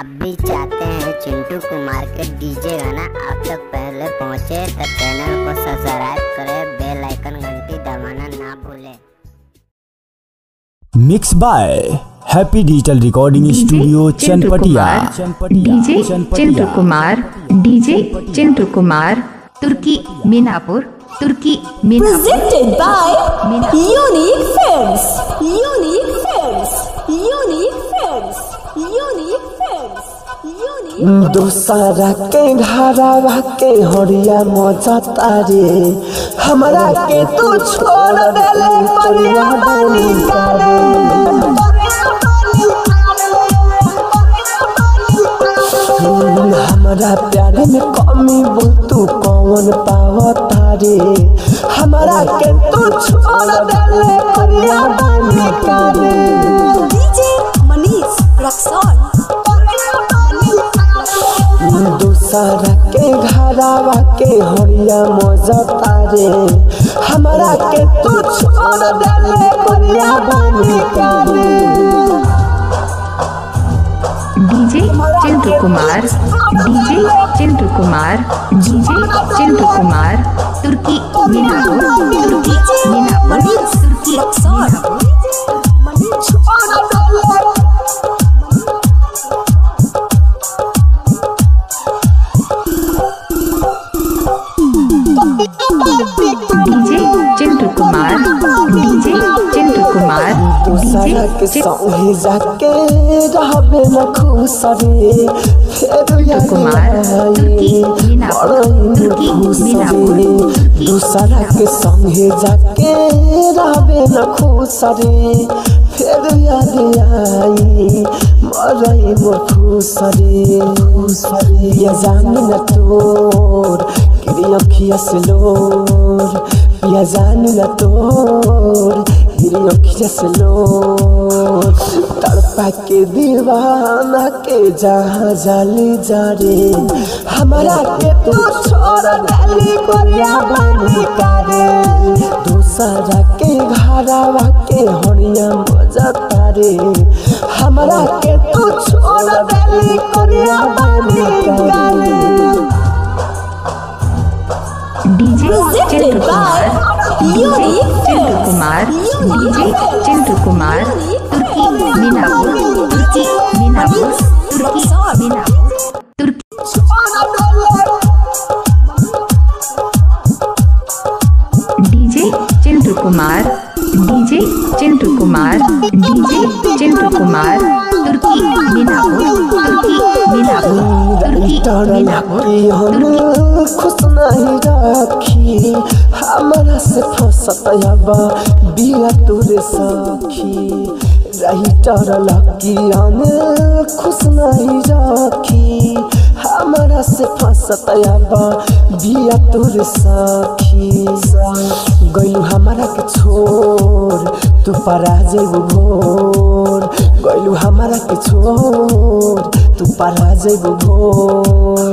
आप भी चाहते हैं चिंटू कुमार के डीजे गाना आप तक पहले पहुंचे तो चैनल को सब्सक्राइब करें, बेल आइकन घंटी दबाना ना भूलें। Mix by happy digital recording studio Chanpatia. DJ Chintu Kumar, DJ Chintu Kumar, Turki Minapur, तुर्की Minapur. Presented by Unique Films, Unique Films, Unique Films, Unique Films, Unique। दूसरा के घरवा के हरिया मजा तारे, हमरा के तू छोड़ देले परिया बनी करे। हमरा प्यार में कमी बोल तू कौन पावता रे, हमरा के तू छोड़ देले परिया बनी करे। DJ Manish Raksol। दूसरा के घरवा के हरिया मजा तारे, हमरा के तू छोड़ देले परिया बनी करे। DJ Chintu Kumar, DJ Chintu Kumar, DJ Chintu Kumar, Turki Minapur, तुर्की मीनापुर, तुर्की मीनापुर। डीजे चिंटू कुमार, डीजे चिंटू कुमार, दूसरा के संगे जाके रहबे न खुश रे, फिर कुमार, तुर्की मीनापुर, तुर्की मीनापुर। दूसरा के संगे जाके रहबे न खुश रे, फिर याद आई मरई मोर खुश रे। ये जान न तोर गिरी अखिया से लोर, ये जान न तोर गिरी अखिया से लोर। तड़पा के दीवाना के जहाँ जाली जा रे, हमारा के तू छोड़ डाली कोरिया बनी करे। दूसरा के घरवा के हरिया मजा तारे, हमारा के तू छोड़ डाली कोरिया बनी करे। DJ Chintu Kumar, DJ Chintu Kumar, DJ Chintu Kumar, Turki Minapur, तुर्की मीनापुर, तुर्की मीनापुर, तुर्की। DJ Chintu Kumar, DJ Chintu Kumar, DJ Chintu Kumar, Turki Minapur, तुर्की मीनापुर, तुर्की मीनापुर, तुर्की। खुश नहीं राखी हमरा से फसत याबा बिया तोरे सखी, रही डर लकी खुश नहीं राखी हमरा से फसत याबा बिया तोरे सखी। गइलू हमरा के छोड़ तू परा जेबू भोर, गइलू हमरा के छोड़ तू परा जेबू भोर।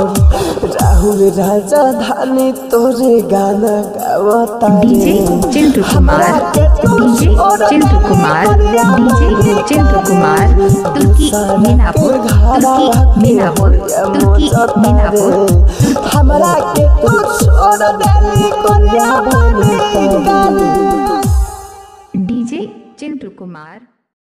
राहुल राजा धानी तोरे गाना गावता रे। DJ Chintu Kumar, DJ Chintu Kumar, DJ Chintu Kumar, Turki Minapur, तुर्की मीनापुर, तुर्की मीनापुर। हमरा के तू छोड़ देली कोरिया बनी करे। डीजे चिंटू कुमार।